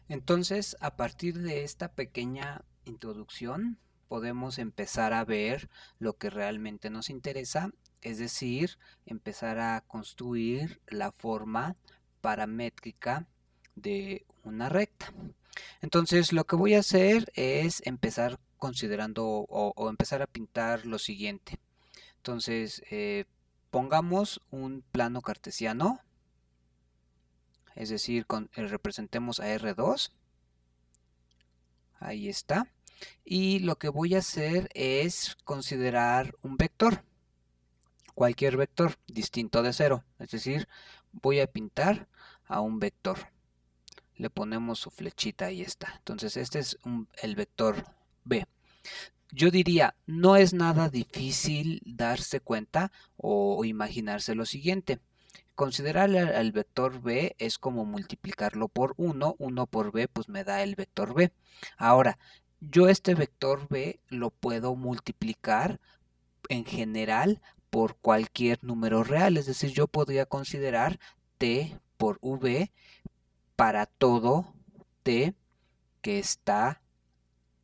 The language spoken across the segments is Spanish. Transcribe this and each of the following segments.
Entonces, a partir de esta pequeña introducción, podemos empezar a ver lo que realmente nos interesa, es decir, empezar a construir la forma paramétrica de una recta. Entonces, lo que voy a hacer es empezar considerando o empezar a pintar lo siguiente. Entonces, pongamos un plano cartesiano, es decir, representemos a R2. Ahí está. Y lo que voy a hacer es considerar un vector, cualquier vector distinto de cero. Es decir, voy a pintar a un vector. Le ponemos su flechita, ahí está. Entonces este es el vector B. Yo diría, no es nada difícil darse cuenta o imaginarse lo siguiente. Considerar al vector B es como multiplicarlo por 1, 1 por B pues me da el vector B. Ahora, yo este vector B lo puedo multiplicar en general por cualquier número real, es decir, yo podría considerar T por V para todo T que está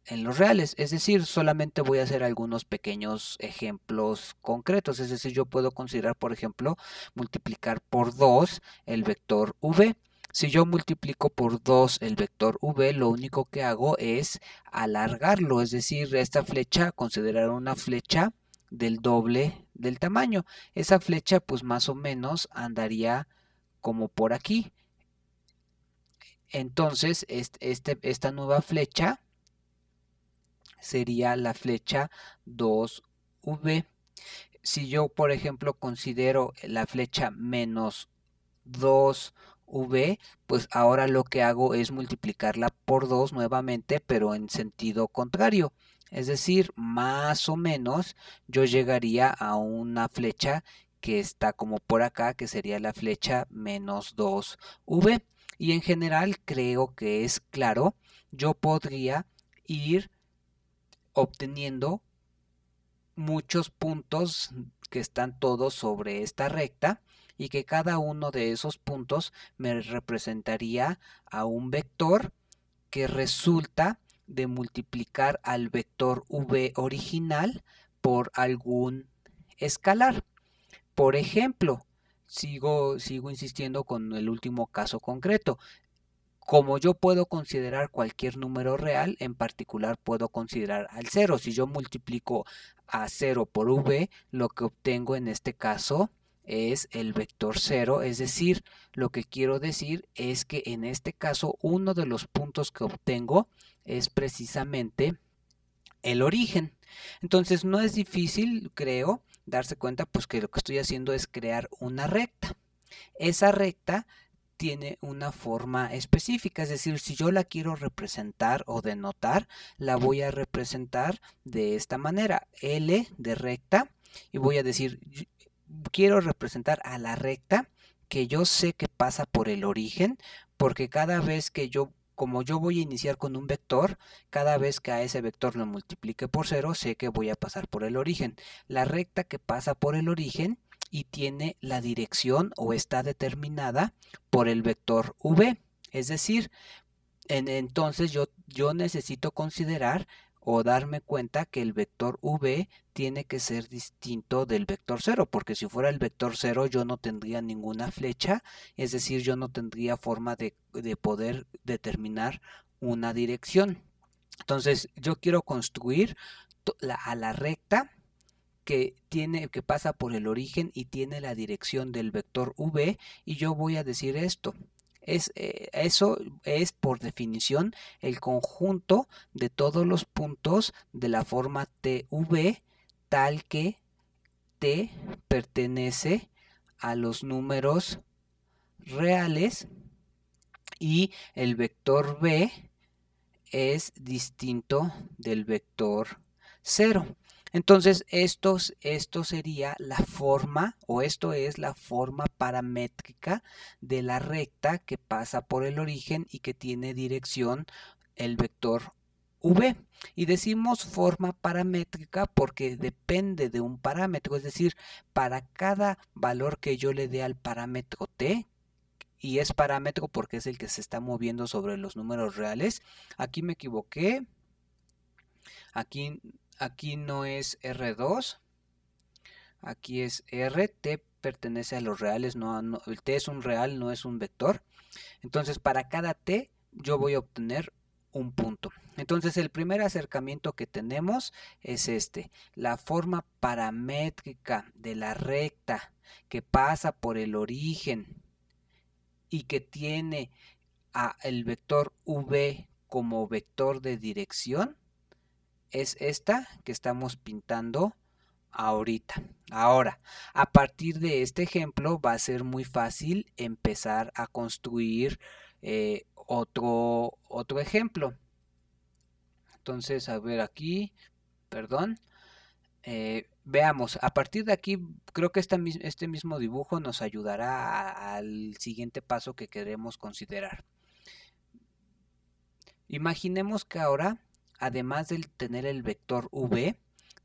en los reales, es decir, solamente voy a hacer algunos pequeños ejemplos concretos, es decir, yo puedo considerar, por ejemplo, multiplicar por 2 el vector v. Si yo multiplico por 2 el vector v, lo único que hago es alargarlo, es decir, esta flecha, considerar una flecha del doble del tamaño. Esa flecha pues más o menos andaría como por aquí. Entonces, esta nueva flecha sería la flecha 2v. Si yo, por ejemplo, considero la flecha menos 2v, pues ahora lo que hago es multiplicarla por 2 nuevamente, pero en sentido contrario. Es decir, más o menos yo llegaría a una flecha que está como por acá, que sería la flecha menos 2v. Y en general creo que es claro, yo podría ir obteniendo muchos puntos que están todos sobre esta recta y que cada uno de esos puntos me representaría a un vector que resulta de multiplicar al vector v original por algún escalar. Por ejemplo, sigo insistiendo con el último caso concreto. Como yo puedo considerar cualquier número real, en particular puedo considerar al cero. Si yo multiplico a 0 por v, lo que obtengo en este caso es el vector 0, es decir, lo que quiero decir es que en este caso uno de los puntos que obtengo es precisamente el origen. Entonces no es difícil, creo, darse cuenta pues que lo que estoy haciendo es crear una recta. Esa recta tiene una forma específica, es decir, si yo la quiero representar o denotar, la voy a representar de esta manera, L de recta, y voy a decir, quiero representar a la recta que yo sé que pasa por el origen, porque cada vez que como yo voy a iniciar con un vector, cada vez que a ese vector lo multiplique por 0, sé que voy a pasar por el origen. La recta que pasa por el origen y tiene la dirección o está determinada por el vector v. Es decir, entonces yo necesito considerar o darme cuenta que el vector v tiene que ser distinto del vector 0, porque si fuera el vector 0 yo no tendría ninguna flecha, es decir, yo no tendría forma de poder determinar una dirección. Entonces yo quiero construir a la recta que pasa por el origen y tiene la dirección del vector v, y yo voy a decir esto. Eso es por definición el conjunto de todos los puntos de la forma TV tal que T pertenece a los números reales y el vector B es distinto del vector 0. Entonces, esto sería la forma, o esto es la forma paramétrica de la recta que pasa por el origen y que tiene dirección el vector v. Y decimos forma paramétrica porque depende de un parámetro, es decir, para cada valor que yo le dé al parámetro t, y es parámetro porque es el que se está moviendo sobre los números reales. Aquí me equivoqué. Aquí no es R2. Aquí es R. T pertenece a los reales. El T es un real, no es un vector. Entonces para cada T yo voy a obtener un punto. Entonces el primer acercamiento que tenemos es este. La forma paramétrica de la recta que pasa por el origen y que tiene el vector V como vector de dirección es esta que estamos pintando ahorita. Ahora, a partir de este ejemplo va a ser muy fácil empezar a construir otro ejemplo. Entonces, a ver aquí, perdón. Veamos, a partir de aquí creo que este mismo dibujo nos ayudará al siguiente paso que queremos considerar. Imaginemos que ahora, además de tener el vector V,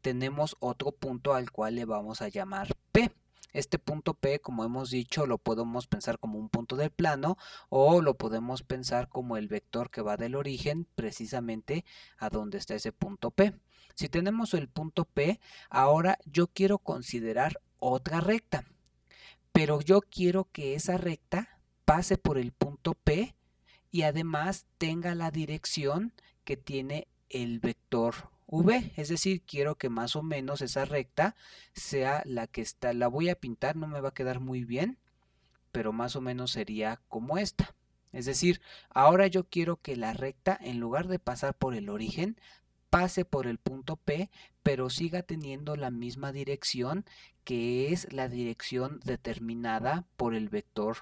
tenemos otro punto al cual le vamos a llamar P. Este punto P, como hemos dicho, lo podemos pensar como un punto del plano o lo podemos pensar como el vector que va del origen precisamente a donde está ese punto P. Si tenemos el punto P, ahora yo quiero considerar otra recta, pero yo quiero que esa recta pase por el punto P y además tenga la dirección que tiene el vector V, es decir, quiero que más o menos esa recta sea la que está, la voy a pintar, no me va a quedar muy bien, pero más o menos sería como esta. Es decir, ahora yo quiero que la recta, en lugar de pasar por el origen, pase por el punto P, pero siga teniendo la misma dirección, que es la dirección determinada por el vector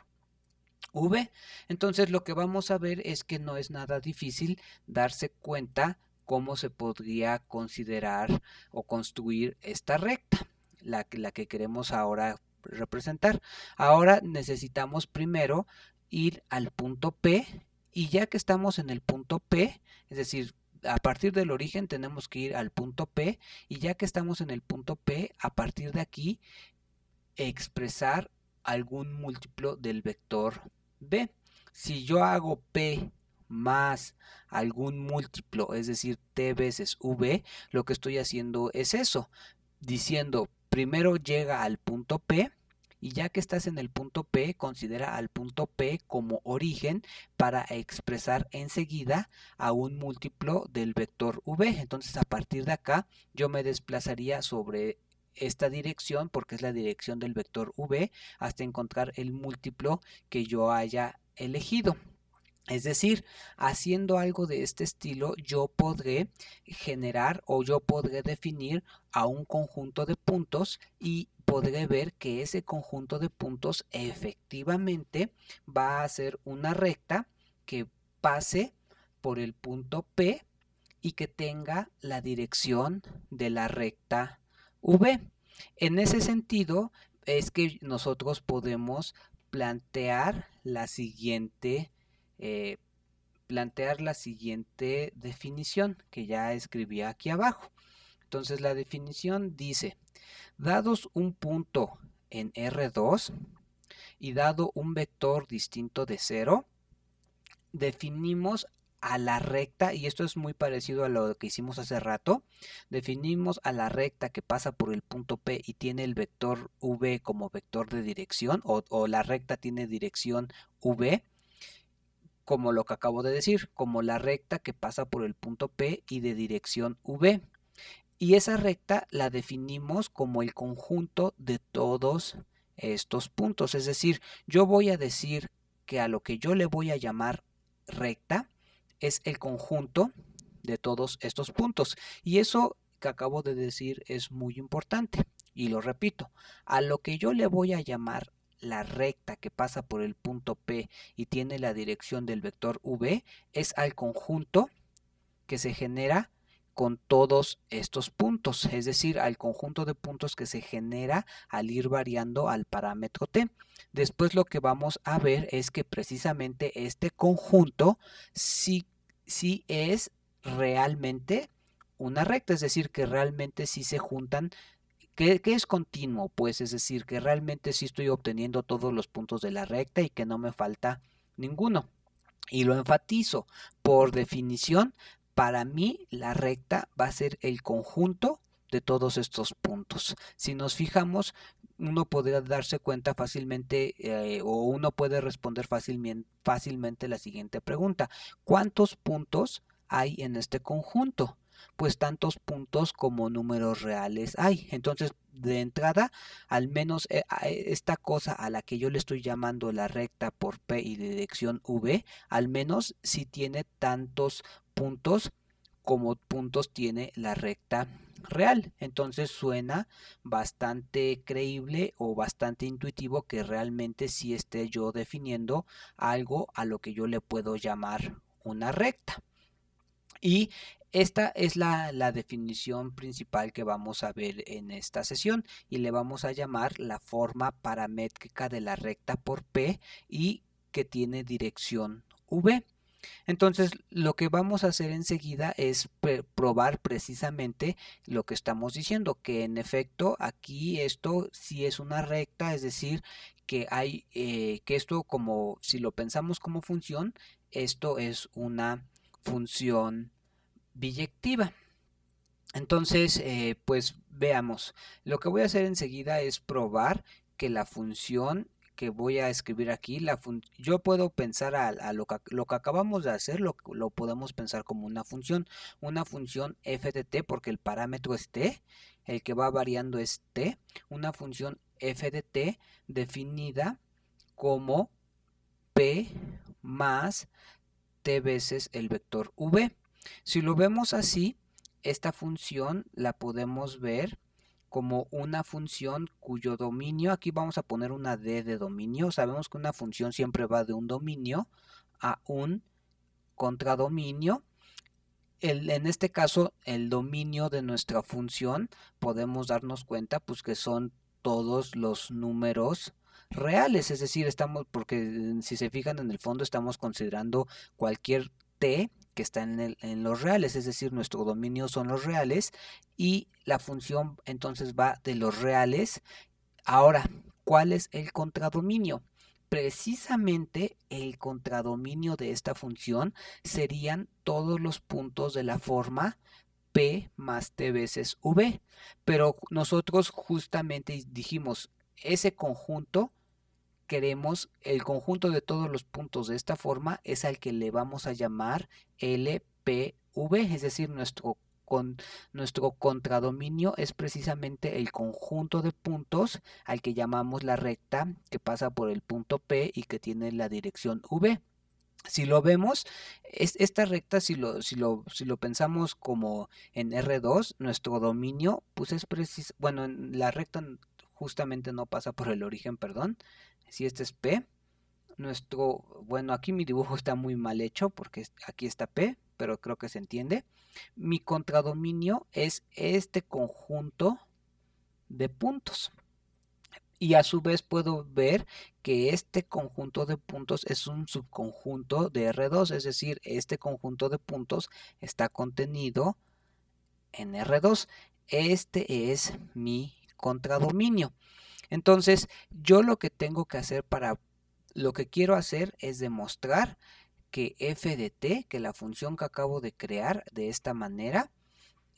V. Entonces lo que vamos a ver es que no es nada difícil darse cuenta cómo se podría considerar o construir esta recta, la que queremos ahora representar. Ahora necesitamos primero ir al punto P y ya que estamos en el punto P, es decir, a partir del origen tenemos que ir al punto P y ya que estamos en el punto P, a partir de aquí expresar algún múltiplo del vector B. Si yo hago P más algún múltiplo, es decir, T veces V, lo que estoy haciendo es eso, diciendo primero llega al punto P y ya que estás en el punto P, considera al punto P como origen para expresar enseguida a un múltiplo del vector V. Entonces a partir de acá yo me desplazaría sobre esta dirección porque es la dirección del vector V hasta encontrar el múltiplo que yo haya elegido. Es decir, haciendo algo de este estilo, yo podré generar o yo podré definir a un conjunto de puntos y podré ver que ese conjunto de puntos efectivamente va a ser una recta que pase por el punto P y que tenga la dirección de la recta V. En ese sentido es que nosotros podemos plantear la siguiente definición que ya escribí aquí abajo. Entonces la definición dice, dados un punto en R2 y dado un vector distinto de 0, definimos a la recta, y esto es muy parecido a lo que hicimos hace rato, definimos a la recta que pasa por el punto P y tiene el vector V como vector de dirección, o la recta tiene dirección V, como lo que acabo de decir, como la recta que pasa por el punto P y de dirección V. Y esa recta la definimos como el conjunto de todos estos puntos. Es decir, yo voy a decir que a lo que yo le voy a llamar recta es el conjunto de todos estos puntos. Y eso que acabo de decir es muy importante. Y lo repito, a lo que yo le voy a llamar la recta que pasa por el punto P y tiene la dirección del vector V es al conjunto que se genera con todos estos puntos, es decir, al conjunto de puntos que se genera al ir variando al parámetro T. Después lo que vamos a ver es que precisamente este conjunto sí es realmente una recta, es decir, que realmente sí se juntan ¿Qué es continuo? Pues es decir, que realmente sí estoy obteniendo todos los puntos de la recta y que no me falta ninguno. Y lo enfatizo, por definición, para mí la recta va a ser el conjunto de todos estos puntos. Si nos fijamos, uno podría darse cuenta fácilmente o uno puede responder fácilmente la siguiente pregunta. ¿Cuántos puntos hay en este conjunto? Pues tantos puntos como números reales hay. Entonces, de entrada, al menos esta cosa a la que yo le estoy llamando la recta por P y dirección V, al menos si tiene tantos puntos como puntos tiene la recta real. Entonces suena bastante creíble o bastante intuitivo que realmente sí esté yo definiendo algo a lo que yo le puedo llamar una recta. Y esta es la definición principal que vamos a ver en esta sesión y le vamos a llamar la forma paramétrica de la recta por P y que tiene dirección V. Entonces, lo que vamos a hacer enseguida es probar precisamente lo que estamos diciendo, que en efecto aquí esto sí es una recta, es decir, que hay que esto como si lo pensamos como función, esto es una función biyectiva. Entonces, pues veamos. Lo que voy a hacer enseguida es probar que la función que voy a escribir aquí, yo puedo pensar a lo que acabamos de hacer, lo podemos pensar como una función f de t, porque el parámetro es t, el que va variando es t, una función f de t definida como p más t veces el vector v. Si lo vemos así, esta función la podemos ver como una función cuyo dominio, aquí vamos a poner una d de dominio, sabemos que una función siempre va de un dominio a un contradominio. En este caso, el dominio de nuestra función, podemos darnos cuenta pues que son todos los números reales, es decir, porque si se fijan en el fondo estamos considerando cualquier t que está en los reales, es decir, nuestro dominio son los reales y la función entonces va de los reales. Ahora, ¿cuál es el contradominio? Precisamente el contradominio de esta función serían todos los puntos de la forma P más T veces V. Pero nosotros justamente dijimos, ese conjunto, queremos el conjunto de todos los puntos de esta forma es al que le vamos a llamar LPV, es decir, nuestro contradominio es precisamente el conjunto de puntos al que llamamos la recta que pasa por el punto P y que tiene la dirección V. Si lo vemos, esta recta, si lo pensamos como en R2, nuestro dominio, pues es preciso, bueno, la recta justamente no pasa por el origen, perdón. Si este es P, bueno, aquí mi dibujo está muy mal hecho porque aquí está P, pero creo que se entiende. Mi contradominio es este conjunto de puntos. Y a su vez puedo ver que este conjunto de puntos es un subconjunto de R2, es decir, este conjunto de puntos está contenido en R2. Este es mi contradominio. Entonces, yo lo que tengo que hacer lo que quiero hacer es demostrar que f de t, que la función que acabo de crear de esta manera,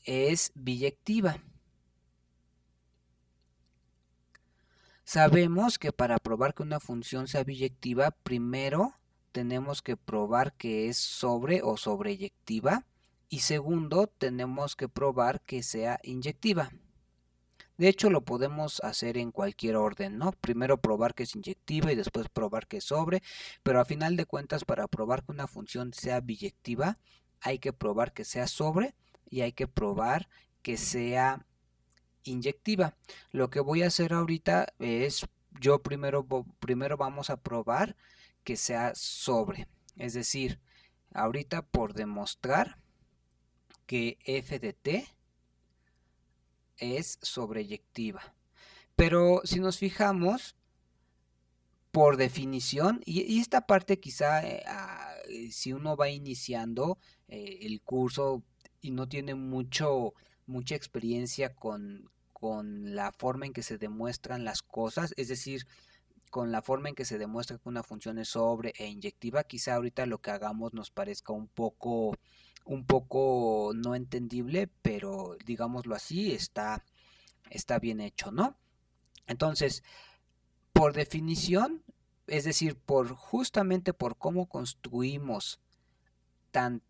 es biyectiva. Sabemos que para probar que una función sea biyectiva, primero tenemos que probar que es sobre o sobreyectiva y segundo tenemos que probar que sea inyectiva. De hecho, lo podemos hacer en cualquier orden, ¿no? Primero probar que es inyectiva y después probar que es sobre, pero a final de cuentas, para probar que una función sea biyectiva, hay que probar que sea sobre y hay que probar que sea inyectiva. Lo que voy a hacer ahorita es, primero vamos a probar que sea sobre. Es decir, ahorita por demostrar que f de t es sobreyectiva. Pero si nos fijamos, por definición, y esta parte quizá si uno va iniciando el curso y no tiene mucha experiencia con la forma en que se demuestran las cosas, es decir, con la forma en que se demuestra que una función es sobre e inyectiva. Quizá ahorita lo que hagamos nos parezca un poco no entendible, pero digámoslo así, está bien hecho, ¿no? Entonces, por definición, es decir, justamente por cómo construimos tan,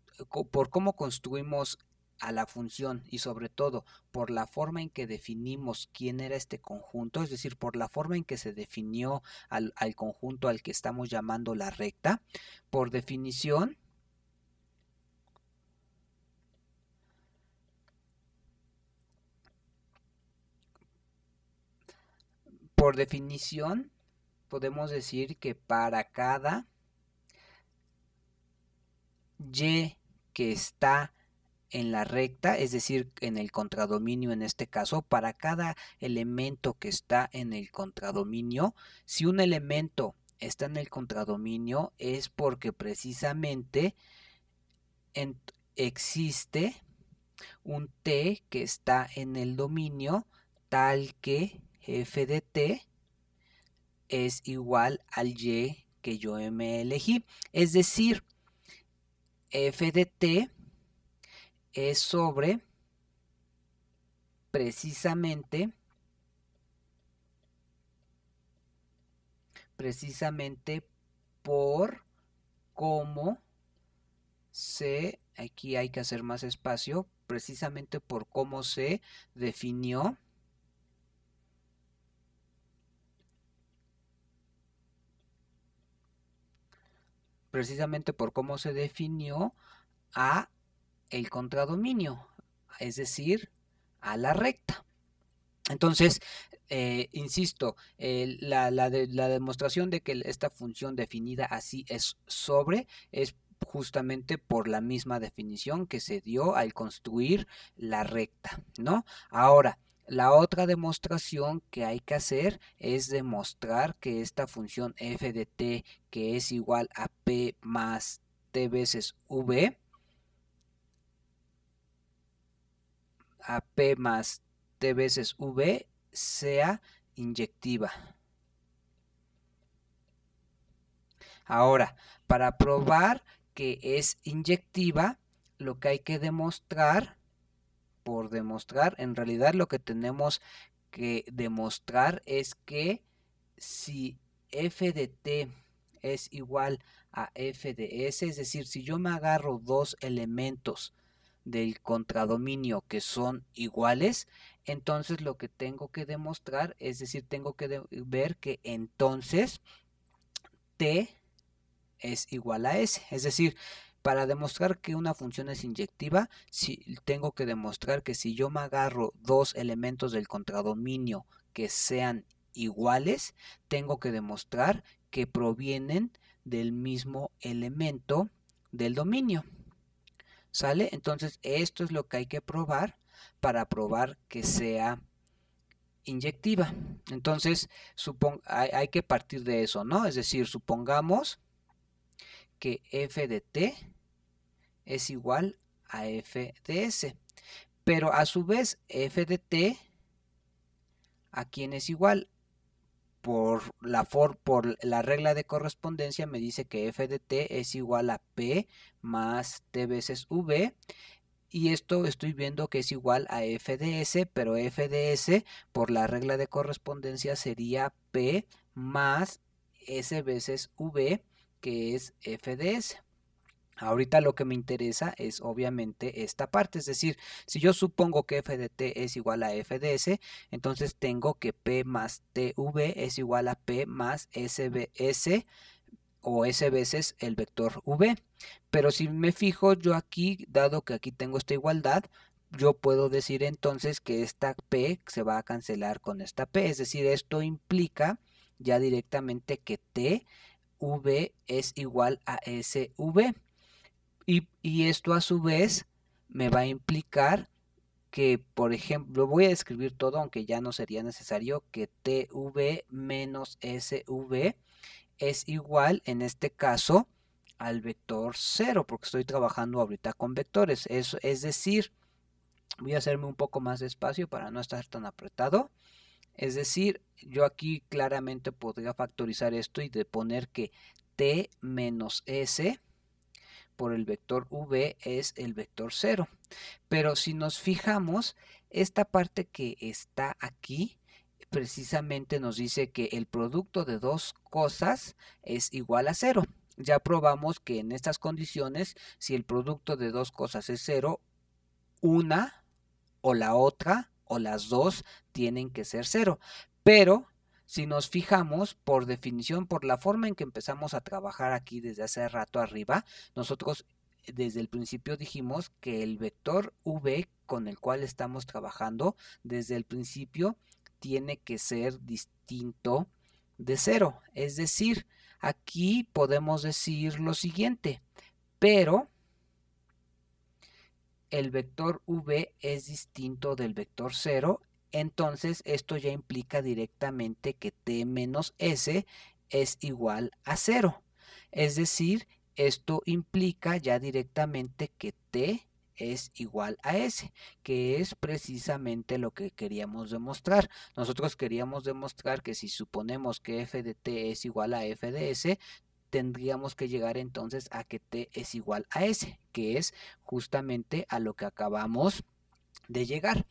por cómo construimos a la función y sobre todo por la forma en que definimos quién era este conjunto, es decir, por la forma en que se definió al conjunto al que estamos llamando la recta, por definición, por definición, podemos decir que para cada y que está en la recta, es decir, en el contradominio en este caso, para cada elemento que está en el contradominio, si un elemento está en el contradominio es porque precisamente existe un t que está en el dominio tal que f de t es igual al y que yo me elegí. Es decir, f de t es sobre precisamente por cómo aquí hay que hacer más espacio, precisamente por cómo se definió a el contradominio, es decir, a la recta. Entonces, insisto, la demostración de que esta función definida así es justamente por la misma definición que se dio al construir la recta, ¿no? Ahora, la otra demostración que hay que hacer es demostrar que esta función f de t, que es igual a p más t veces v, a p más t veces v sea inyectiva. Ahora, para probar que es inyectiva, lo que hay que demostrar, en realidad lo que tenemos que demostrar es que si f de t es igual a f de s, es decir, si yo me agarro dos elementos del contradominio que son iguales, entonces lo que tengo que demostrar, es decir, tengo que ver que entonces t es igual a s. Es decir, para demostrar que una función es inyectiva, tengo que demostrar que si yo me agarro dos elementos del contradominio que sean iguales, tengo que demostrar que provienen del mismo elemento del dominio. ¿Sale? Entonces esto es lo que hay que probar para probar que sea inyectiva. Entonces hay que partir de eso, ¿no? Es decir, supongamos que f de t es igual a f de s, pero a su vez f de t, ¿a quién es igual? Por la regla de correspondencia me dice que f de t es igual a p más t veces v, y esto estoy viendo que es igual a f de s, pero f de s por la regla de correspondencia sería p más s veces v, que es f de s. Ahorita lo que me interesa es obviamente esta parte, es decir, si yo supongo que f de t es igual a f de s, entonces tengo que p más tv es igual a p más s o s veces el vector v. Pero si me fijo yo aquí, dado que aquí tengo esta igualdad, yo puedo decir entonces que esta p se va a cancelar con esta p, es decir, esto implica ya directamente que tv es igual a sv. Y esto a su vez me va a implicar que, por ejemplo, voy a escribir todo, aunque ya no sería necesario, que tv menos sv es igual, en este caso, al vector 0, porque estoy trabajando ahorita con vectores. Es decir, Voy a hacerme un poco más despacio para no estar tan apretado. Es decir, yo aquí claramente podría factorizar esto y de poner que t menos s por el vector v es el vector 0. Pero si nos fijamos, esta parte que está aquí precisamente nos dice que el producto de dos cosas es igual a 0. Ya probamos que en estas condiciones, si el producto de dos cosas es 0, una o la otra o las dos tienen que ser 0. Pero si nos fijamos, por definición, por la forma en que empezamos a trabajar aquí desde hace rato arriba, nosotros desde el principio dijimos que el vector v con el cual estamos trabajando desde el principio tiene que ser distinto de 0. Es decir, aquí podemos decir lo siguiente, pero el vector v es distinto del vector 0, entonces esto ya implica directamente que t menos s es igual a 0. Es decir, esto implica ya directamente que t es igual a s, que es precisamente lo que queríamos demostrar. Nosotros queríamos demostrar que si suponemos que f de t es igual a f de s, tendríamos que llegar entonces a que t es igual a s, que es justamente a lo que acabamos de llegar.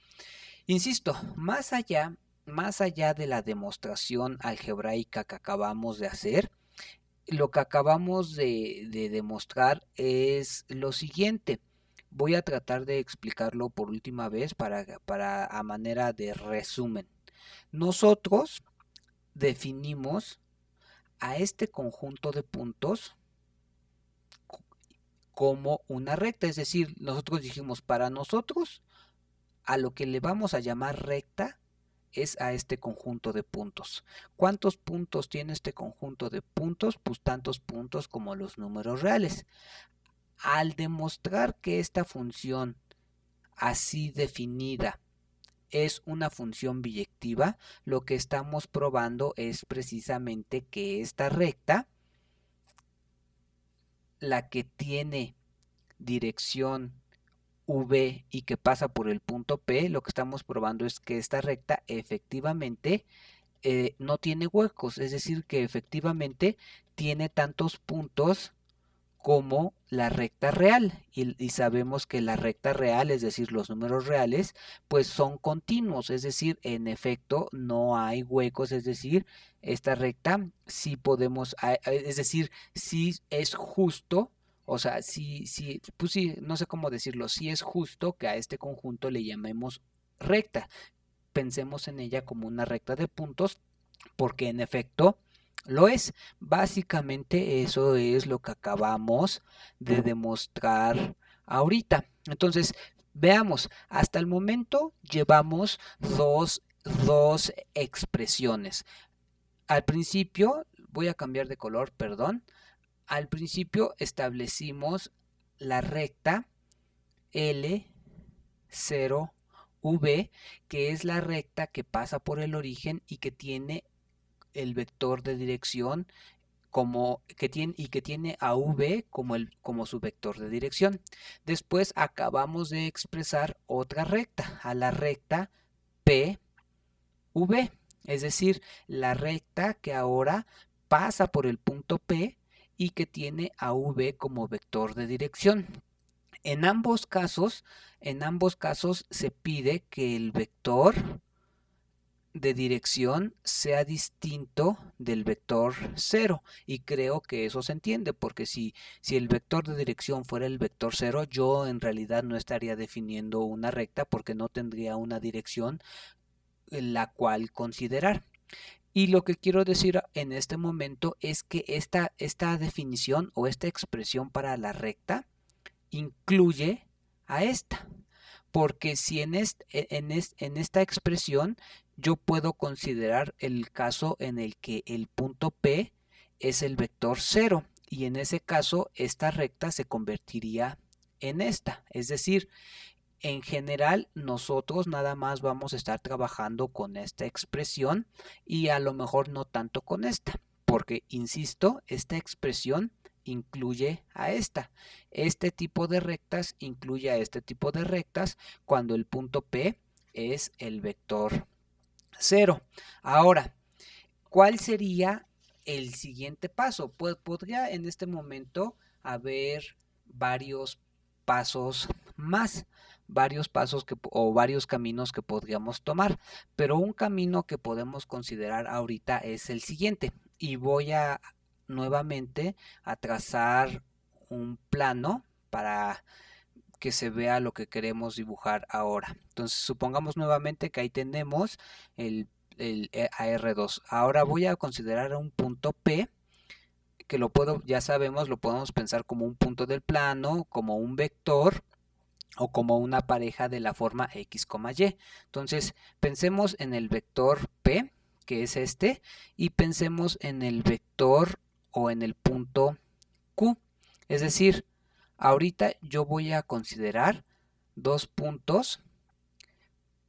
Insisto, más allá de la demostración algebraica que acabamos de hacer, lo que acabamos de demostrar es lo siguiente. Voy a tratar de explicarlo por última vez para a manera de resumen. Nosotros definimos a este conjunto de puntos como una recta, es decir, nosotros dijimos, para nosotros a lo que le vamos a llamar recta es a este conjunto de puntos. ¿Cuántos puntos tiene este conjunto de puntos? Pues tantos puntos como los números reales. Al demostrar que esta función así definida es una función biyectiva, lo que estamos probando es precisamente que esta recta, la que tiene dirección v y que pasa por el punto P, lo que estamos probando es que esta recta efectivamente no tiene huecos, es decir, que efectivamente tiene tantos puntos como la recta real y sabemos que la recta real, es decir, los números reales, pues son continuos, es decir, en efecto no hay huecos, es decir, esta recta sí podemos, es decir, sí es justo, o sea, pues sí, no sé cómo decirlo, sí es justo que a este conjunto le llamemos recta, pensemos en ella como una recta de puntos, porque en efecto lo es. Básicamente eso es lo que acabamos de demostrar ahorita. Entonces, veamos, hasta el momento llevamos dos expresiones. Al principio, voy a cambiar de color, perdón. Al principio establecimos la recta L0V, que es la recta que pasa por el origen y que tiene el vector de dirección que tiene a v como su vector de dirección. Después acabamos de expresar otra recta, a la recta PV, es decir, la recta que ahora pasa por el punto P y que tiene a v como vector de dirección. En ambos casos se pide que el vector de dirección sea distinto del vector 0 y creo que eso se entiende porque si el vector de dirección fuera el vector 0, yo en realidad no estaría definiendo una recta porque no tendría una dirección en la cual considerar. Y lo que quiero decir en este momento es que esta definición o esta expresión para la recta incluye a esta, porque si en esta expresión yo puedo considerar el caso en el que el punto P es el vector 0 y en ese caso esta recta se convertiría en esta, es decir, en general nosotros nada más vamos a estar trabajando con esta expresión y a lo mejor no tanto con esta, porque insisto, esta expresión incluye a esta. Este tipo de rectas incluye a este tipo de rectas cuando el punto P es el vector 0. Ahora, ¿cuál sería el siguiente paso? Pues podría en este momento haber varios pasos más, varios pasos o varios caminos que podríamos tomar, pero un camino que podemos considerar ahorita es el siguiente, y voy a nuevamente a trazar un plano para que se vea lo que queremos dibujar ahora. Entonces supongamos nuevamente que ahí tenemos el AR2. Ahora voy a considerar un punto P, que ya sabemos, lo podemos pensar como un punto del plano, como un vector o como una pareja de la forma X, Y. Entonces pensemos en el vector P, que es este, y pensemos en el vector o en el punto Q. Es decir, ahorita yo voy a considerar dos puntos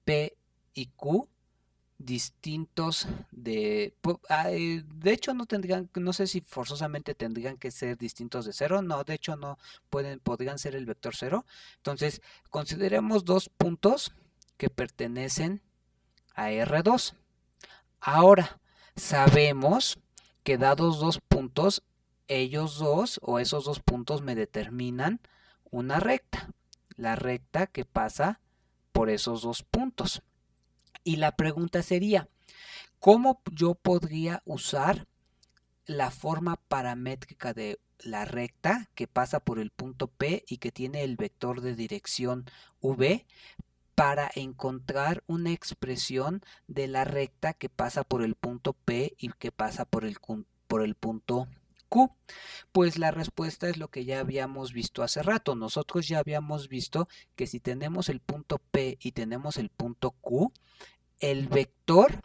P y Q distintos de hecho no sé si forzosamente tendrían que ser distintos de cero, no, de hecho no podrían ser el vector cero. Entonces, consideremos dos puntos que pertenecen a R2. Ahora, sabemos que dados dos puntos, ellos dos o esos dos puntos me determinan una recta, la recta que pasa por esos dos puntos. Y la pregunta sería, ¿cómo yo podría usar la forma paramétrica de la recta que pasa por el punto P y que tiene el vector de dirección V para encontrar una expresión de la recta que pasa por el punto P y que pasa por el punto Q? Pues la respuesta es lo que ya habíamos visto hace rato. Nosotros ya habíamos visto que si tenemos el punto P y tenemos el punto Q, el vector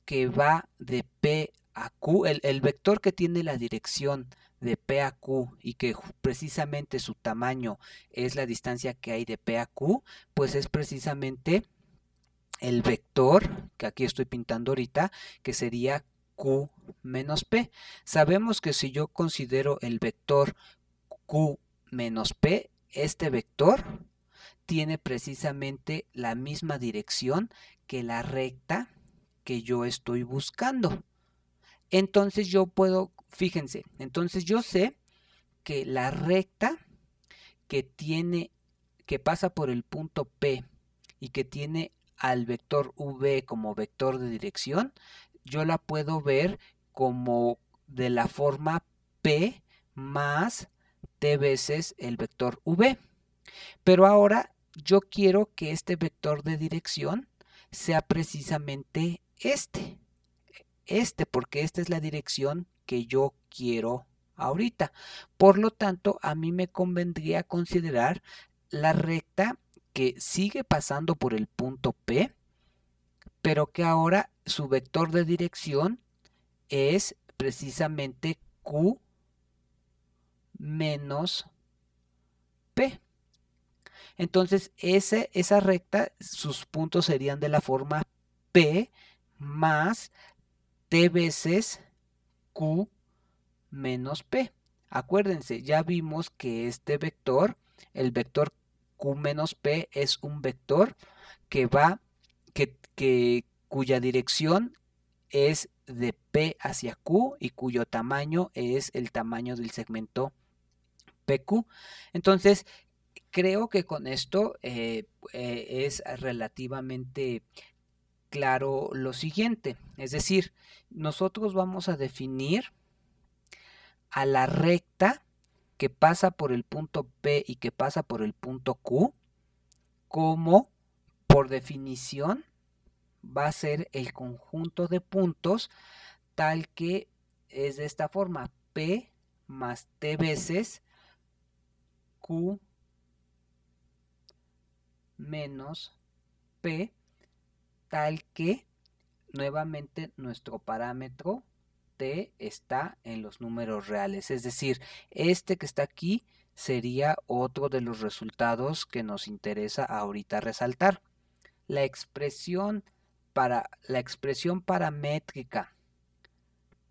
que va de P a Q, el vector que tiene la dirección de P a Q y que precisamente su tamaño es la distancia que hay de P a Q, pues es precisamente el vector que aquí estoy pintando ahorita, que sería Q menos P. Sabemos que si yo considero el vector Q menos P, este vector tiene precisamente la misma dirección que la recta que yo estoy buscando. Entonces yo puedo, fíjense, entonces yo sé que la recta que pasa por el punto P y que tiene al vector V como vector de dirección, yo la puedo ver como de la forma P más T veces el vector V. Pero ahora yo quiero que este vector de dirección sea precisamente porque esta es la dirección que yo quiero ahorita. Por lo tanto, a mí me convendría considerar la recta que sigue pasando por el punto P, pero que ahora su vector de dirección es precisamente Q menos P. Entonces, esa recta, sus puntos serían de la forma P más T veces Q menos P. Acuérdense, ya vimos que este vector, el vector Q menos P, es un vector que cuya dirección es de P hacia Q y cuyo tamaño es el tamaño del segmento PQ. Entonces, creo que con esto es relativamente claro lo siguiente. Es decir, nosotros vamos a definir a la recta que pasa por el punto P y que pasa por el punto Q como, por definición, va a ser el conjunto de puntos tal que es de esta forma: P más T veces Q menos P, tal que nuevamente nuestro parámetro T está en los números reales. Es decir, este que está aquí sería otro de los resultados que nos interesa ahorita resaltar. La expresión paramétrica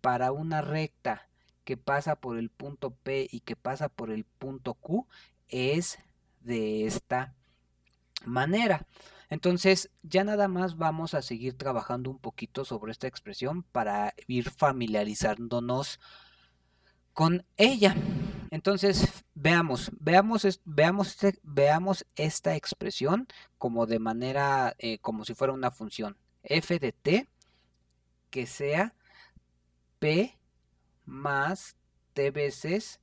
para una recta que pasa por el punto P y que pasa por el punto Q es de esta manera. Entonces, ya nada más vamos a seguir trabajando un poquito sobre esta expresión para ir familiarizándonos con ella. Entonces, veamos esta expresión como de manera, como si fuera una función. F de t que sea P más T veces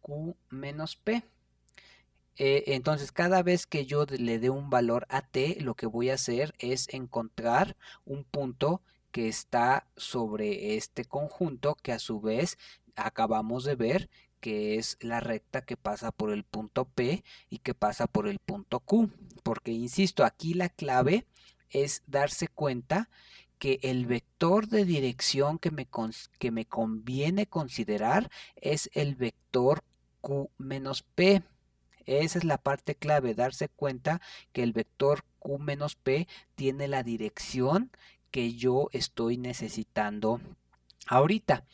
Q menos P. Entonces, cada vez que yo le dé un valor a t, lo que voy a hacer es encontrar un punto que está sobre este conjunto que a su vez acabamos de ver que es la recta que pasa por el punto P y que pasa por el punto Q. Porque, insisto, aquí la clave es darse cuenta que el vector de dirección que me conviene considerar es el vector Q menos P. Esa es la parte clave, darse cuenta que el vector Q menos P tiene la dirección que yo estoy necesitando ahorita.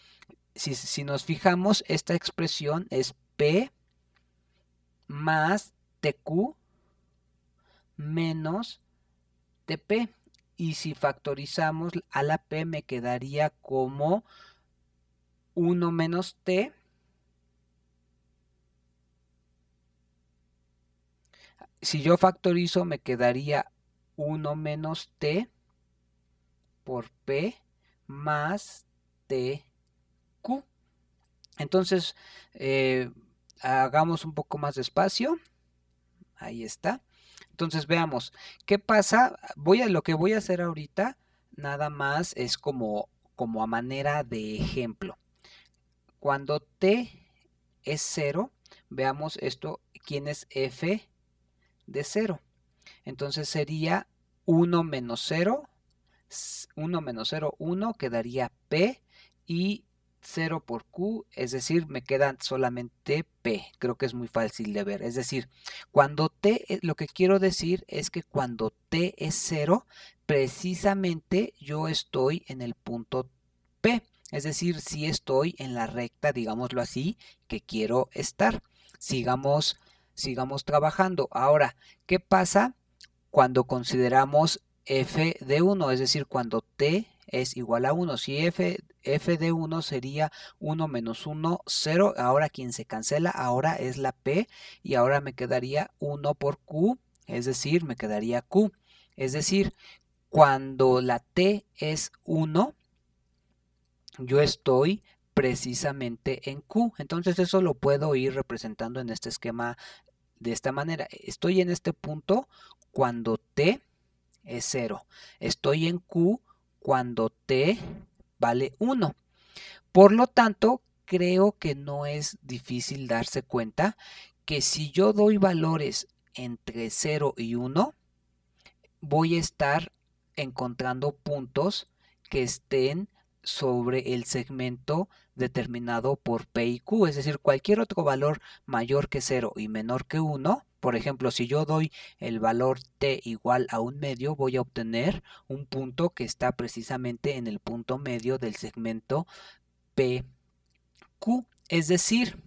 Si nos fijamos, esta expresión es P más TQ menos TP. Y si factorizamos a la P me quedaría como 1 menos T si yo factorizo me quedaría 1 menos T por P más TQ. Entonces, hagamos un poco más despacio. Ahí está. Entonces veamos, ¿qué pasa? Lo que voy a hacer ahorita nada más es como a manera de ejemplo. Cuando T es 0, veamos esto, ¿quién es F de 0? Entonces sería 1 menos 0, 1 menos 0, 1, quedaría P y 0 por Q, es decir, me quedan solamente P. Creo que es muy fácil de ver. Es decir, cuando T, lo que quiero decir es que cuando T es 0, precisamente yo estoy en el punto P. Es decir, si estoy en la recta, digámoslo así, que quiero estar. Sigamos trabajando. Ahora, ¿qué pasa cuando consideramos f de 1? Es decir, cuando t es igual a 1. Si f de 1 sería 1 menos 1, 0. Ahora quien se cancela ahora es la p y ahora me quedaría 1 por q, es decir, me quedaría q. Es decir, cuando la t es 1, yo estoy precisamente en Q. Entonces eso lo puedo ir representando en este esquema de esta manera. Estoy en este punto cuando T es 0. Estoy en Q cuando T vale 1. Por lo tanto, creo que no es difícil darse cuenta que si yo doy valores entre 0 y 1, voy a estar encontrando puntos que estén sobre el segmento determinado por P y Q, es decir, cualquier otro valor mayor que 0 y menor que 1, por ejemplo, si yo doy el valor T igual a un medio, voy a obtener un punto que está precisamente en el punto medio del segmento PQ. Es decir,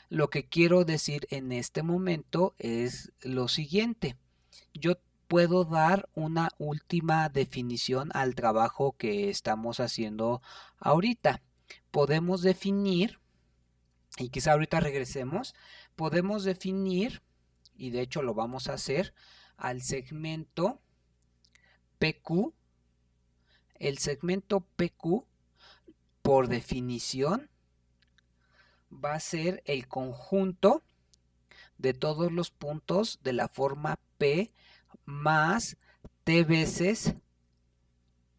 lo que quiero decir en este momento es lo siguiente. Yo puedo dar una última definición al trabajo que estamos haciendo ahorita. Podemos definir, y quizá ahorita regresemos, podemos definir, y de hecho lo vamos a hacer, al segmento PQ. El segmento PQ, por definición, va a ser el conjunto de todos los puntos de la forma P más T veces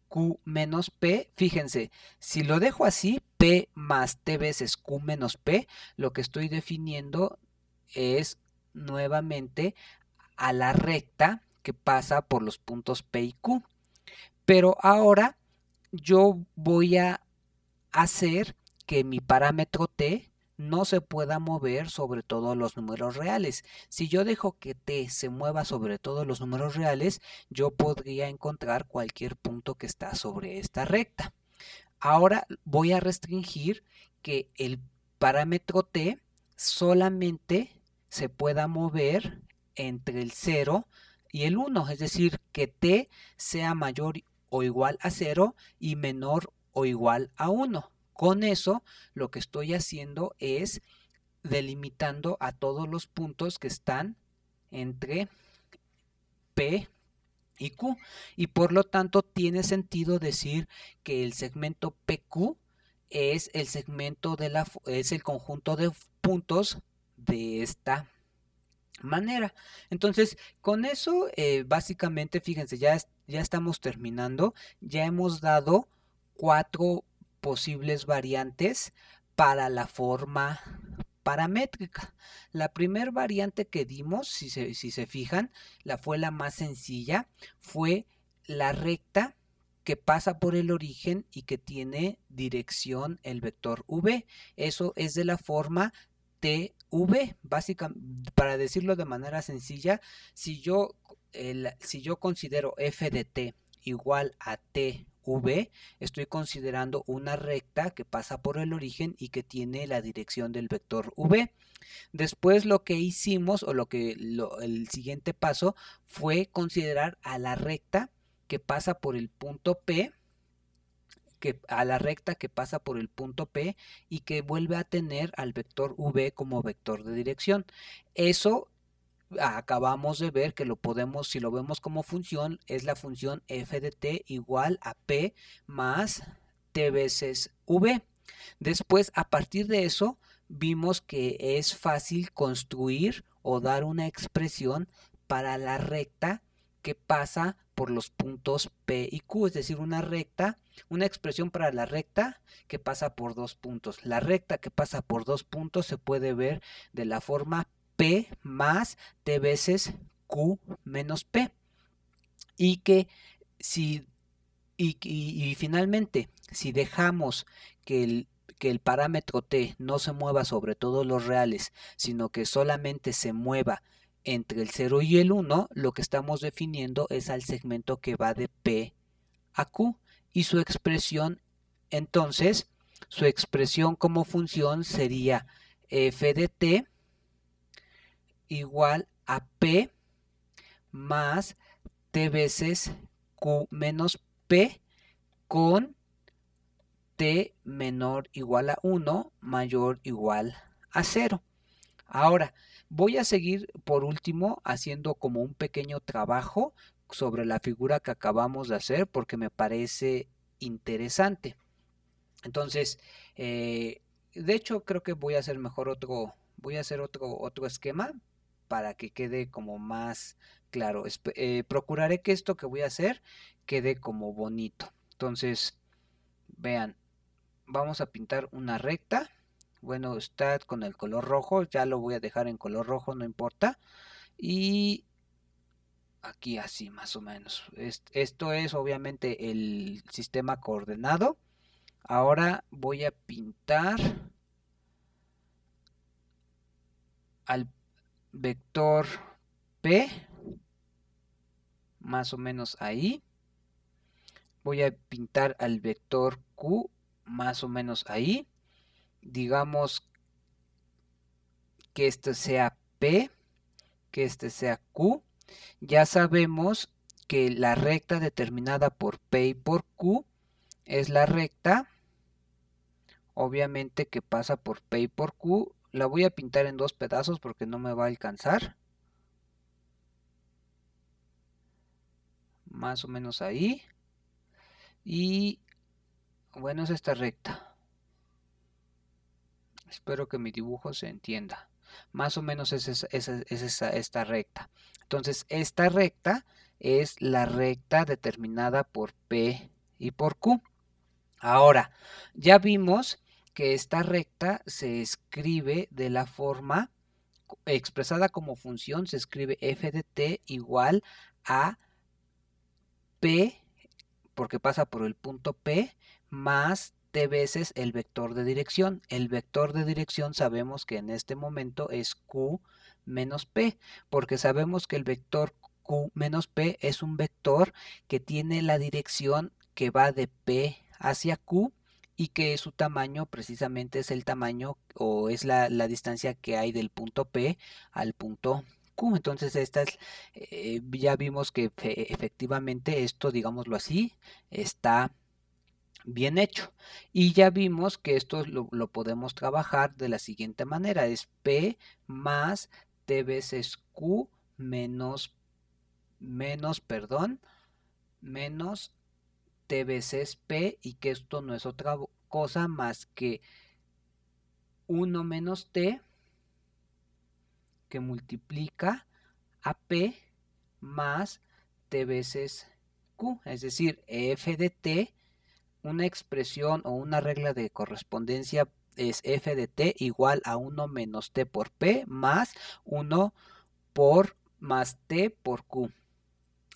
Q menos P. Fíjense, si lo dejo así, P más T veces Q menos P, lo que estoy definiendo es nuevamente a la recta que pasa por los puntos P y Q. Pero ahora yo voy a hacer que mi parámetro T no se pueda mover sobre todos los números reales. Si yo dejo que T se mueva sobre todos los números reales, yo podría encontrar cualquier punto que está sobre esta recta. Ahora voy a restringir que el parámetro t solamente se pueda mover entre el 0 y el 1, es decir, que t sea mayor o igual a 0 y menor o igual a 1. Con eso lo que estoy haciendo es delimitando a todos los puntos que están entre P y Q, y por lo tanto tiene sentido decir que el segmento PQ es el segmento es el conjunto de puntos de esta manera. Entonces, con eso, básicamente, fíjense, ya estamos terminando. Ya hemos dado 4 posibles variantes para la forma paramétrica. La primera variante que dimos, si se fijan, fue la más sencilla, fue la recta que pasa por el origen y que tiene dirección el vector v. Eso es de la forma TV, básicamente, para decirlo de manera sencilla, si yo considero f de t igual a TV, estoy considerando una recta que pasa por el origen y que tiene la dirección del vector v. Después lo que hicimos, o el siguiente paso, fue considerar a la recta que pasa por el punto P, a la recta que pasa por el punto P y que vuelve a tener al vector v como vector de dirección. Eso acabamos de ver que si lo vemos como función, es la función f de t igual a p más t veces v. Después, a partir de eso, vimos que es fácil construir o dar una expresión para la recta que pasa por los puntos P y Q, es decir, una expresión para la recta que pasa por 2 puntos. La recta que pasa por 2 puntos se puede ver de la forma P más T veces Q menos P. Y que si y finalmente, si dejamos que el parámetro t no se mueva sobre todos los reales, sino que solamente se mueva entre el 0 y el 1, lo que estamos definiendo es al segmento que va de P a Q. Y entonces, su expresión como función sería f de t igual a P más t veces Q menos P con t menor igual a 1 mayor igual a 0. Ahora, voy a seguir por último haciendo como un pequeño trabajo sobre la figura que acabamos de hacer porque me parece interesante. Entonces, de hecho creo que voy a hacer otro esquema para que quede como más claro. Procuraré que esto que voy a hacer quede como bonito. Entonces, vean, vamos a pintar una recta. Bueno, está con el color rojo, ya lo voy a dejar en color rojo, no importa. Y aquí así más o menos. Esto es obviamente el sistema coordenado. Ahora voy a pintar al vector P, más o menos ahí. Voy a pintar al vector Q, más o menos ahí. Digamos que este sea P, que este sea Q. Ya sabemos que la recta determinada por P y por Q es la recta, obviamente, que pasa por P y por Q. La voy a pintar en 2 pedazos porque no me va a alcanzar. Más o menos ahí. Y bueno, es esta recta. Espero que mi dibujo se entienda. Más o menos es esta recta. Entonces, esta recta es la recta determinada por P y por Q. Ahora, ya vimos que esta recta se escribe de la forma expresada como función, se escribe f de t igual a P, porque pasa por el punto P, más t veces el vector de dirección. El vector de dirección sabemos que en este momento es Q menos P, porque sabemos que el vector Q menos P es un vector que tiene la dirección que va de P hacia Q y que su tamaño precisamente es el tamaño o es la distancia que hay del punto P al punto Q. Entonces ya vimos que efectivamente esto, digámoslo así, está bien hecho. Y ya vimos que esto lo podemos trabajar de la siguiente manera. Es P más T veces Q menos T veces P, y que esto no es otra cosa más que 1 menos T que multiplica a P más T veces Q. Es decir, f de T, una expresión o una regla de correspondencia es f de t igual a 1 menos t por p más 1 por más t por q.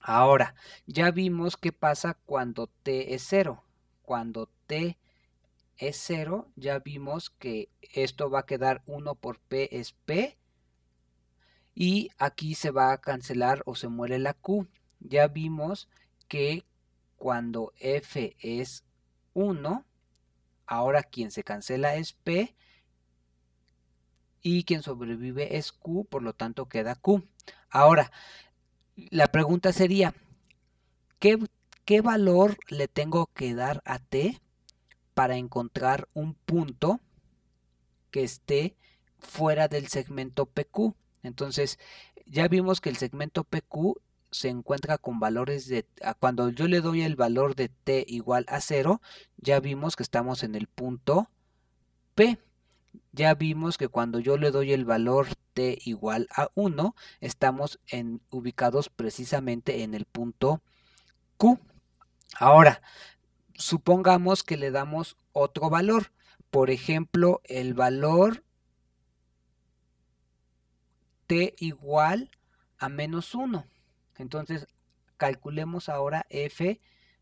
Ahora, ya vimos qué pasa cuando t es 0. Cuando t es 0, ya vimos que esto va a quedar 1 por p es p, y aquí se va a cancelar o se muere la q. Ya vimos que cuando f es 1, ahora quien se cancela es P y quien sobrevive es Q, por lo tanto queda Q. Ahora, la pregunta sería, ¿qué, qué valor le tengo que dar a T para encontrar un punto que esté fuera del segmento PQ? Entonces, ya vimos que el segmento PQ se encuentra con valores de, cuando yo le doy el valor de T igual a 0, ya vimos que estamos en el punto P. Ya vimos que cuando yo le doy el valor t igual a 1, estamos ubicados precisamente en el punto Q. Ahora, supongamos que le damos otro valor. Por ejemplo, el valor t igual a menos 1. Entonces, calculemos ahora f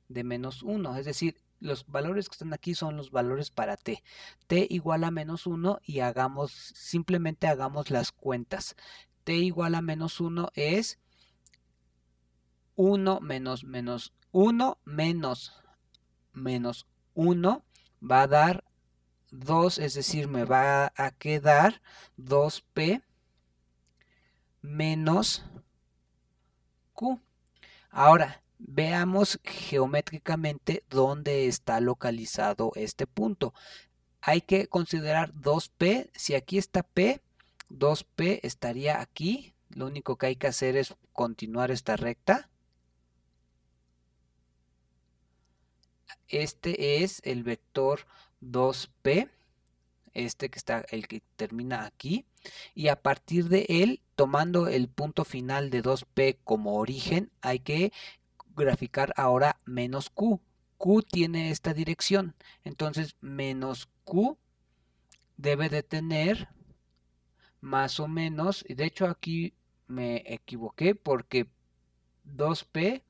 de menos 1. Es decir, los valores que están aquí son los valores para t. T igual a menos 1 y simplemente hagamos las cuentas. T igual a menos 1 es 1 menos 1 menos 1 va a dar 2, es decir, me va a quedar 2p menos q. Ahora, veamos geométricamente dónde está localizado este punto. Hay que considerar 2p. Si aquí está p, 2p estaría aquí. Lo único que hay que hacer es continuar esta recta. Este es el vector 2p, este que está, el que termina aquí, y a partir de él, tomando el punto final de 2p como origen, hay que graficar ahora menos q. Q tiene esta dirección, entonces menos q debe de tener más o menos, y de hecho aquí me equivoqué porque 2p,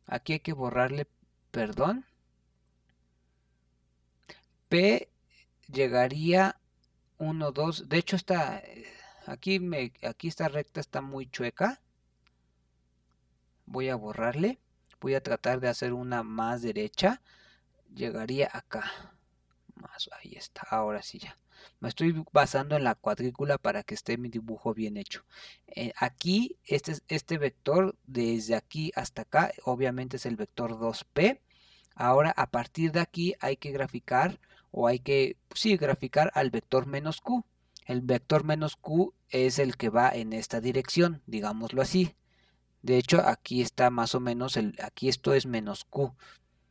aquí hay que borrarle, perdón, p llegaría 1, 2, de hecho aquí esta recta está muy chueca, voy a borrarle, voy a tratar de hacer una más derecha, llegaría acá, más, ahí está, ahora sí ya. Me estoy basando en la cuadrícula para que esté mi dibujo bien hecho. Aquí, este vector, desde aquí hasta acá, obviamente es el vector 2p. Ahora, a partir de aquí, hay que graficar, o hay que, sí, graficar al vector menos q. El vector menos q es el que va en esta dirección, digámoslo así. De hecho, aquí está más o menos, aquí esto es menos q.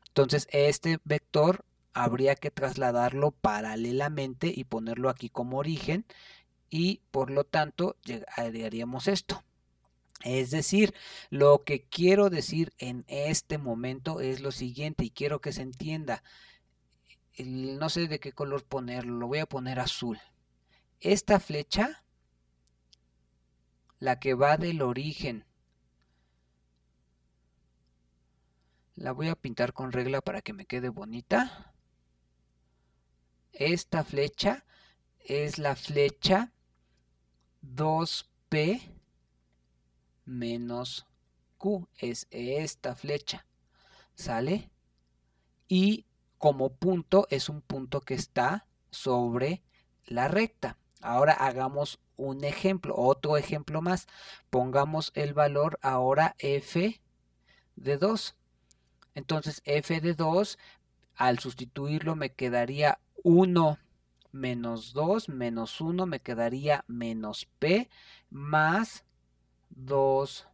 Entonces, este vector habría que trasladarlo paralelamente y ponerlo aquí como origen, y por lo tanto haríamos esto. Es decir, lo que quiero decir en este momento es lo siguiente, y quiero que se entienda. No sé de qué color ponerlo, lo voy a poner azul. Esta flecha, la que va del origen, la voy a pintar con regla para que me quede bonita. Esta flecha es la flecha 2p menos q, es esta flecha, ¿sale? Y como punto es un punto que está sobre la recta. Ahora hagamos un ejemplo, otro ejemplo más. Pongamos el valor ahora f de 2. Entonces f de 2, al sustituirlo me quedaría 1 menos 2 menos 1, me quedaría menos p más 2q.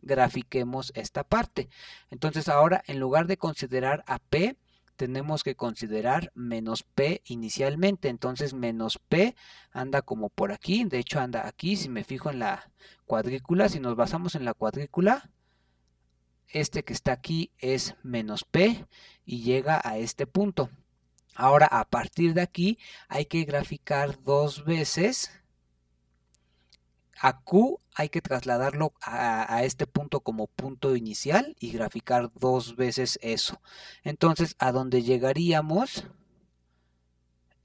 Grafiquemos esta parte. Entonces ahora en lugar de considerar a p, tenemos que considerar menos p inicialmente. Entonces menos p anda como por aquí, de hecho anda aquí. Si me fijo en la cuadrícula, si nos basamos en la cuadrícula, este que está aquí es menos p y llega a este punto. Ahora a partir de aquí hay que graficar dos veces. A Q hay que trasladarlo a este punto como punto inicial y graficar dos veces eso. Entonces a donde llegaríamos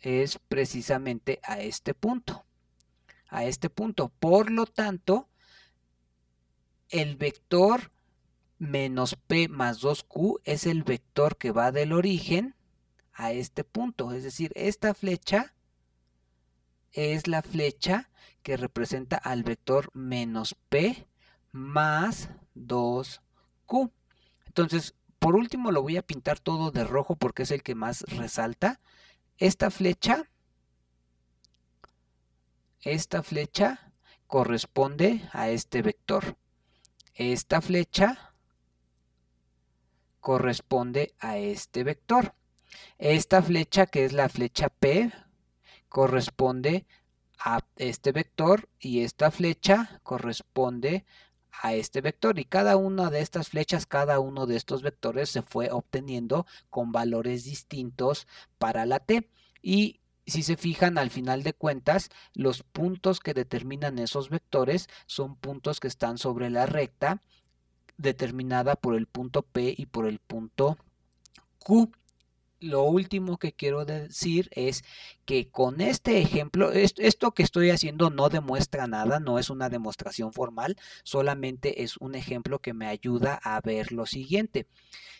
es precisamente a este punto. A este punto. Por lo tanto, el vector menos p más 2q es el vector que va del origen a este punto. Es decir, esta flecha es la flecha que representa al vector menos p más 2q. Entonces, por último lo voy a pintar todo de rojo porque es el que más resalta. Esta flecha corresponde a este vector. Esta flecha corresponde a este vector. Esta flecha, que es la flecha P, corresponde a este vector y esta flecha corresponde a este vector, y cada una de estas flechas, cada uno de estos vectores se fue obteniendo con valores distintos para la t. Y si se fijan, al final de cuentas, los puntos que determinan esos vectores son puntos que están sobre la recta determinada por el punto P y por el punto Q. Lo último que quiero decir es que con este ejemplo, esto que estoy haciendo no demuestra nada, no es una demostración formal, solamente es un ejemplo que me ayuda a ver lo siguiente.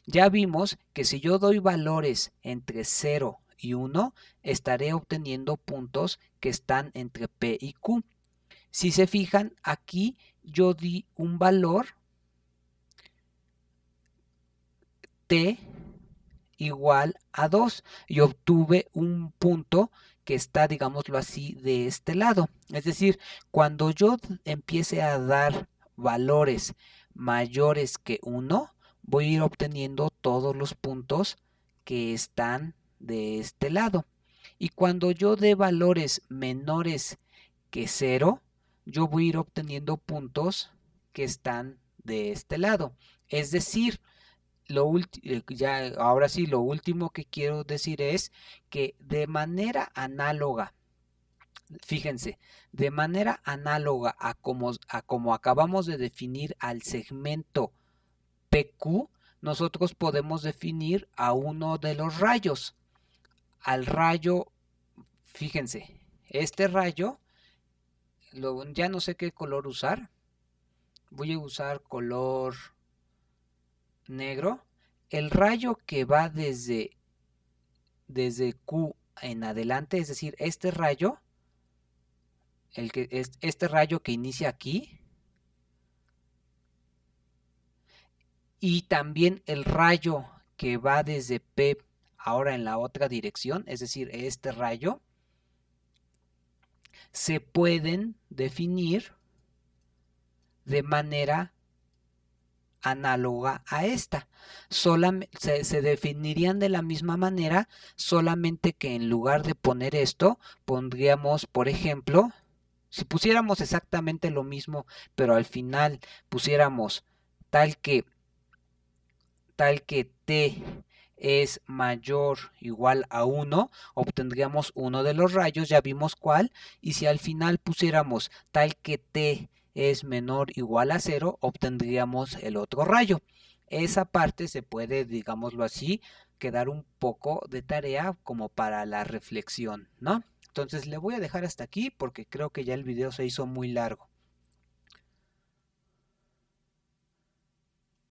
Ya vimos que si yo doy valores entre 0 y 1, estaré obteniendo puntos que están entre P y Q. Si se fijan, aquí yo di un valor T igual a 2 y obtuve un punto que está, digámoslo así, de este lado. Es decir, cuando yo empiece a dar valores mayores que 1, voy a ir obteniendo todos los puntos que están de este lado. Y cuando yo dé valores menores que 0, yo voy a ir obteniendo puntos que están de este lado. Es decir, ahora sí, lo último que quiero decir es que de manera análoga, fíjense, de manera análoga a como acabamos de definir al segmento PQ, nosotros podemos definir a uno de los rayos. Al rayo, fíjense, este rayo, ya no sé qué color usar. Voy a usar color negro. El rayo que va desde Q en adelante, es decir, este rayo, este rayo que inicia aquí, y también el rayo que va desde P ahora en la otra dirección, es decir, este rayo, se pueden definir de manera análoga a esta. Se definirían de la misma manera, solamente que en lugar de poner esto, pondríamos, por ejemplo, si pusiéramos exactamente lo mismo, pero al final pusiéramos tal que t es mayor o igual a 1, obtendríamos uno de los rayos, ya vimos cuál, y si al final pusiéramos tal que t es menor o igual a 0, obtendríamos el otro rayo. Esa parte se puede, digámoslo así, quedar un poco de tarea como para la reflexión, ¿no? Entonces le voy a dejar hasta aquí porque creo que ya el video se hizo muy largo.